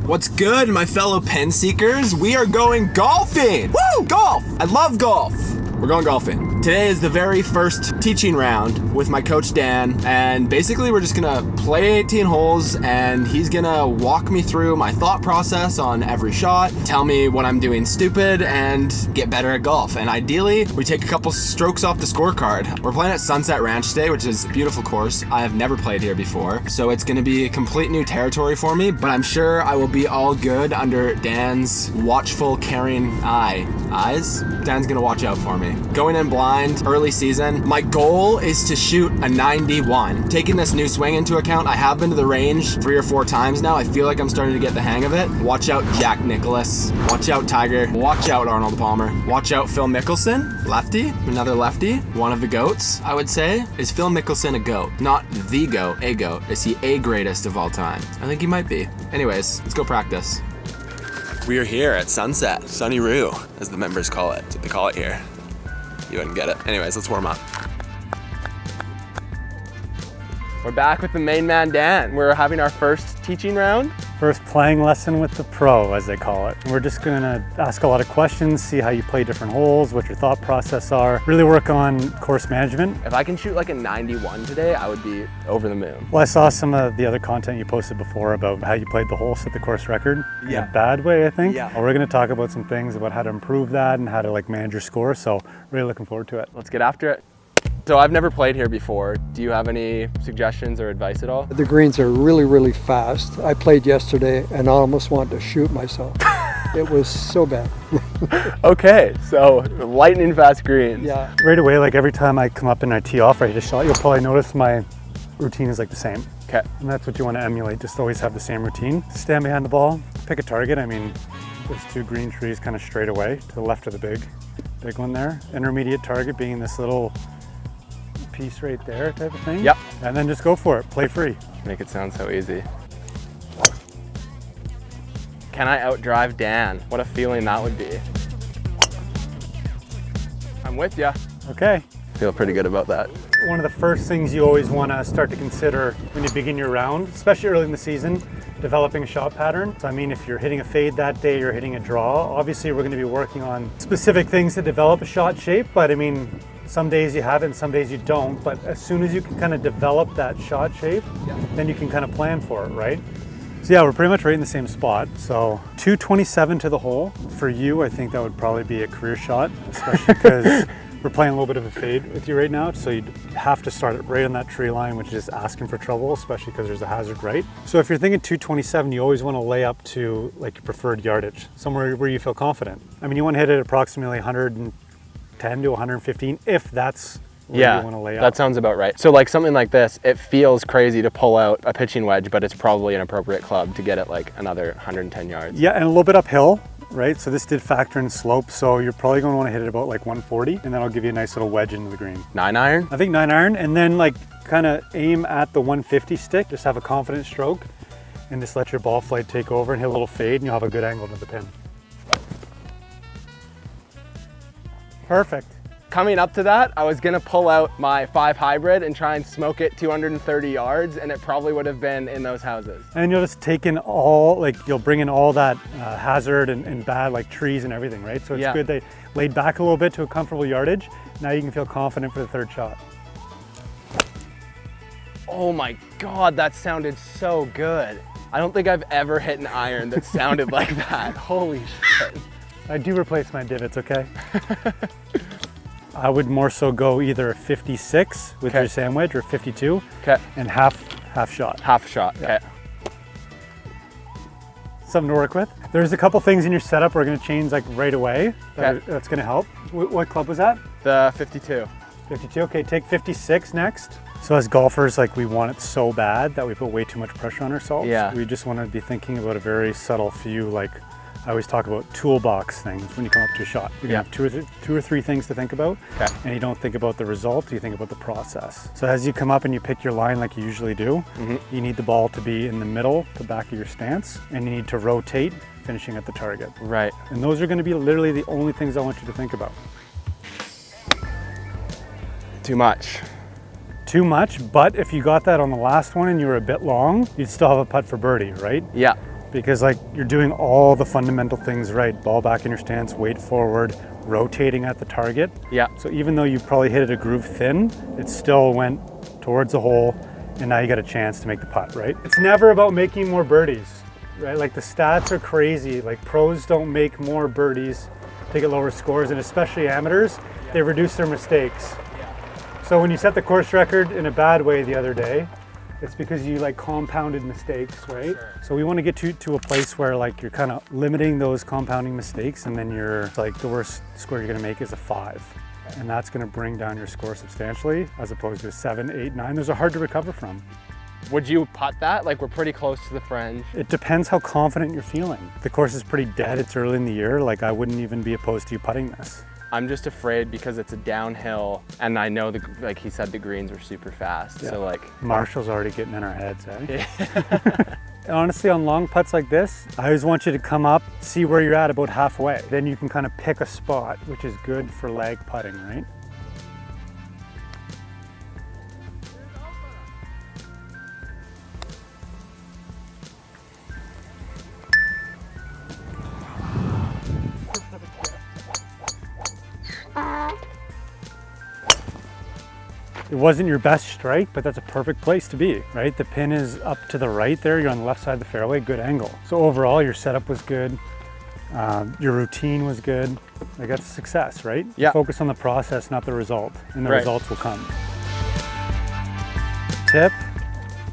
What's good, my fellow pen seekers? We are going golfing! Woo! Golf! I love golf! We're going golfing. Today is the very first teaching round with my coach Dan, and basically we're just gonna play 18 holes and he's gonna walk me through my thought process on every shot, tell me what I'm doing stupid, and get better at golf. And ideally, we take a couple strokes off the scorecard. We're playing at Sunset Ranch today, which is a beautiful course. I have never played here before, so it's gonna be a complete new territory for me, but I'm sure I will be all good under Dan's watchful, caring eyes. Dan's gonna watch out for me. Going in blind, early season, my goal is to shoot a 91. Taking this new swing into account, I have been to the range 3 or 4 times now. I feel like I'm starting to get the hang of it. Watch out Jack Nicklaus. Watch out Tiger. Watch out Arnold Palmer. Watch out Phil Mickelson. Lefty, another lefty. One of the GOATs, I would say. Is Phil Mickelson a GOAT? Not the GOAT, a GOAT. Is he a greatest of all time? I think he might be. Anyways, let's go practice. We are here at Sunset. Sunny Roo, as the members call it. That's what they call it here. You wouldn't get it. Anyways, let's warm up. We're back with the main man, Dan. We're having our first teaching round. First playing lesson with the pro, as they call it. We're just gonna ask a lot of questions, see how you play different holes, what your thought process are, really work on course management. If I can shoot like a 91 today, I would be over the moon. Well, I saw some of the other content you posted before about how you played the hole, set the course record in a bad way, I think. Yeah. Well, we're gonna talk about some things about how to improve that and how to like manage your score. So really looking forward to it. Let's get after it. So I've never played here before. Do you have any suggestions or advice at all? The greens are really, really fast. I played yesterday and I almost wanted to shoot myself. It was so bad. Okay, so lightning fast greens. Yeah. Right away, like every time I come up and I tee off, I hit a shot, you'll probably notice my routine is like the same. Okay. And that's what you want to emulate, just always have the same routine. Stand behind the ball, pick a target. I mean, there's 2 green trees kind of straight away to the left of the big one there. Intermediate target being this little piece right there type of thing. Yep. And then just go for it, play free. Make it sound so easy. Can I outdrive Dan? What a feeling that would be. I'm with ya. Okay. Feel pretty good about that. One of the first things you always want to start to consider when you begin your round, especially early in the season, developing a shot pattern. So I mean, if you're hitting a fade that day, you're hitting a draw, obviously we're going to be working on specific things to develop a shot shape, but I mean, some days you have it and some days you don't, but as soon as you can kind of develop that shot shape, then you can kind of plan for it, right? So yeah, we're pretty much right in the same spot. So 227 to the hole. For you, I think that would probably be a career shot, especially because we're playing a little bit of a fade with you right now. So you'd have to start it right on that tree line, which is asking for trouble, especially because there's a hazard right. So if you're thinking 227, you always want to lay up to like your preferred yardage, somewhere where you feel confident. I mean, you want to hit it approximately 110 to 115 if that's where you want to lay up. That sounds about right. So like something like this, it feels crazy to pull out a pitching wedge, but it's probably an appropriate club to get it like another 110 yards. Yeah, and a little bit uphill, right? So this did factor in slope, so you're probably going to want to hit it about like 140, and then I'll give you a nice little wedge into the green. 9-iron? I think 9-iron, and then like kind of aim at the 150 stick, just have a confident stroke, and just let your ball flight take over and hit a little fade, and you'll have a good angle to the pin. Perfect. Coming up to that, I was gonna pull out my 5 hybrid and try and smoke it 230 yards, and it probably would have been in those houses. And you'll just take in all, like you'll bring in all that hazard and bad like trees and everything, right? So it's good they laid back a little bit to a comfortable yardage. Now you can feel confident for the 3rd shot. Oh my God, that sounded so good. I don't think I've ever hit an iron that sounded like that. Holy shit. I do replace my divots, okay? I would more so go either a 56 with your sand wedge or 52 and half shot. Half shot, okay. Something to work with. There's a couple things in your setup we're gonna change like right away. That's gonna help. What club was that? The 52. 52, okay, take 56 next. So as golfers, like we want it so bad that we put way too much pressure on ourselves. Yeah. We just want to be thinking about a very subtle few, like I always talk about toolbox things when you come up to a shot. You have two or three things to think about, and you don't think about the result, you think about the process. So as you come up and you pick your line like you usually do, you need the ball to be in the middle, the back of your stance, and you need to rotate, finishing at the target. Right. And those are going to be literally the only things I want you to think about. Too much. Too much, but if you got that on the last one and you were a bit long, you'd still have a putt for birdie, right? Yeah. because like you're doing all the fundamental things right. Ball back in your stance, weight forward, rotating at the target. Yeah. So even though you probably hit it a groove thin, it still went towards the hole, and now you got a chance to make the putt, right? It's never about making more birdies, right? Like the stats are crazy. Like pros don't make more birdies to get lower scores, and especially amateurs, they reduce their mistakes. So when you set the course record in a bad way the other day, it's because you like compounded mistakes, right? Sure. So we want to get to a place where like you're kind of limiting those compounding mistakes, and then you're like the worst score you're going to make is a 5. And that's going to bring down your score substantially, as opposed to a 7, 8, 9. Those are hard to recover from. Would you putt that? Like we're pretty close to the fringe. It depends how confident you're feeling. The course is pretty dead. It's early in the year. Like I wouldn't even be opposed to you putting this. I'm just afraid because it's a downhill, and I know like he said, the greens are super fast. Yeah. So like Marshall's already getting in our heads, eh? Yeah. Honestly, on long putts like this, I always want you to come up, see where you're at about halfway. Then you can kind of pick a spot, which is good for lag putting, right? It wasn't your best strike, but that's a perfect place to be, right? The pin is up to the right there. You're on the left side of the fairway, good angle. So overall, your setup was good. Your routine was good. Like that's a success, right? Yeah. Focus on the process, not the result, and the Right. results will come. Tip,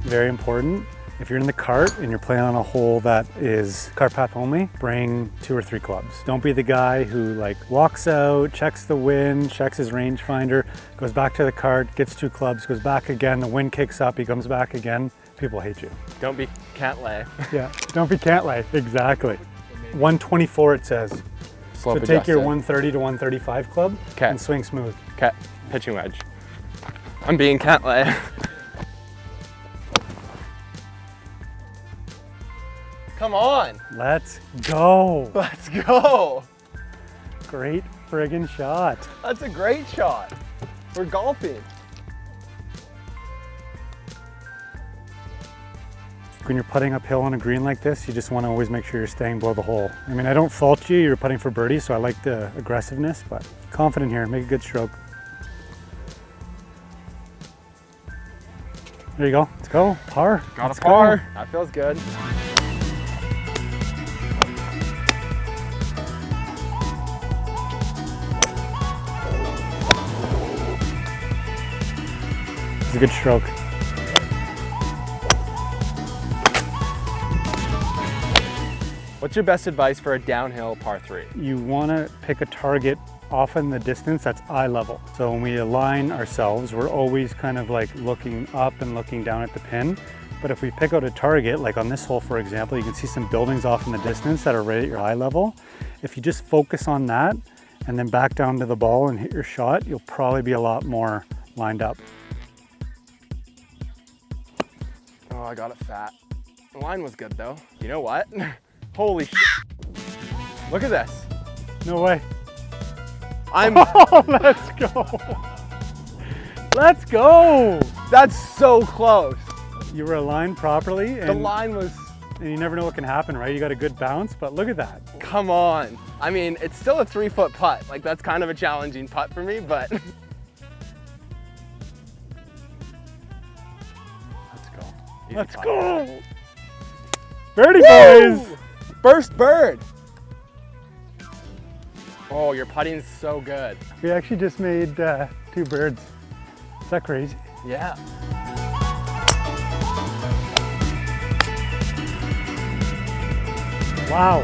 very important. If you're in the cart and you're playing on a hole that is cart path only, bring 2 or 3 clubs. Don't be the guy who like walks out, checks the wind, checks his rangefinder, goes back to the cart, gets 2 clubs, goes back again, the wind kicks up, he comes back again. People hate you. Don't be can't lay. Yeah, don't be can't-lay, exactly. 124 it says. Slope So take your adjusted. 130 to 135 club 'Kay. and swing smooth. Okay, pitching wedge. I'm being can't lay. Come on, Let's go. let's go. Great friggin' shot. That's a great shot. We're golfing. When you're putting uphill on a green like this, you just want to always make sure you're staying below the hole. I mean, I don't fault you, you're putting for birdie, so I like the aggressiveness, but confident here, make a good stroke. There you go, let's go, par. Got Let's a par. go. That feels good. It's a good stroke. What's your best advice for a downhill par 3? You want to pick a target off in the distance that's eye level. So when we align ourselves, we're always kind of like looking up and looking down at the pin. But if we pick out a target, like on this hole, for example, you can see some buildings off in the distance that are right at your eye level. If you just focus on that and then back down to the ball and hit your shot, you'll probably be a lot more lined up. Oh, I got it fat. The line was good though. You know what? Holy shit. Look at this. No way. I'm, Oh, let's go. Let's go. that's so close. You were aligned properly The and, line was, and you never know what can happen, right? You got a good bounce, but look at that. come on. I mean, it's still a 3-foot putt. Like that's kind of a challenging putt for me, but Let's go. Easy Let's putt. go. Birdie Woo! boys. First bird. Oh, your putting's so good. We actually just made 2 birds. Is that crazy? Yeah. Wow.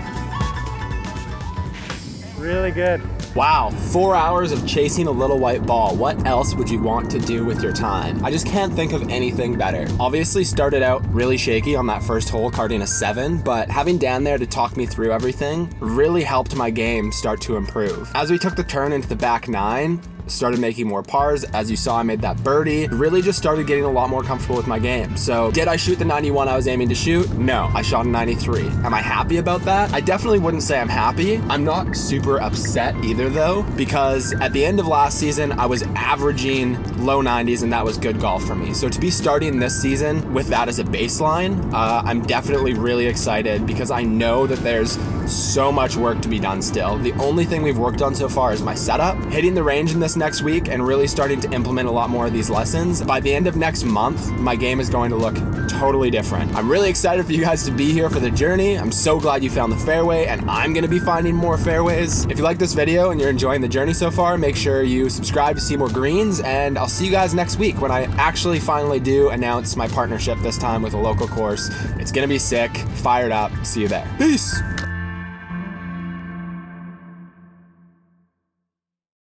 Really good. Wow, 4 hours of chasing a little white ball. What else would you want to do with your time? I just can't think of anything better. Obviously started out really shaky on that first hole, carding a 7, but having Dan there to talk me through everything really helped my game start to improve. As we took the turn into the back 9, started making more pars. As you saw, I made that birdie. Really just started getting a lot more comfortable with my game. So did I shoot the 91 I was aiming to shoot? No, I shot a 93. Am I happy about that? I definitely wouldn't say I'm happy. I'm not super upset either though, because at the end of last season, I was averaging low 90s and that was good golf for me. So to be starting this season with that as a baseline, I'm definitely really excited because I know that there's so much work to be done still. The only thing we've worked on so far is my setup. Hitting the range in this next week and really starting to implement a lot more of these lessons. By the end of next month, my game is going to look totally different. I'm really excited for you guys to be here for the journey. I'm so glad you found the fairway, and I'm gonna be finding more fairways. If you like this video and you're enjoying the journey so far, make sure you subscribe to see more greens, and I'll see you guys next week when I actually finally do announce my partnership, this time with a local course. It's gonna be sick. Fired up. See you there. Peace.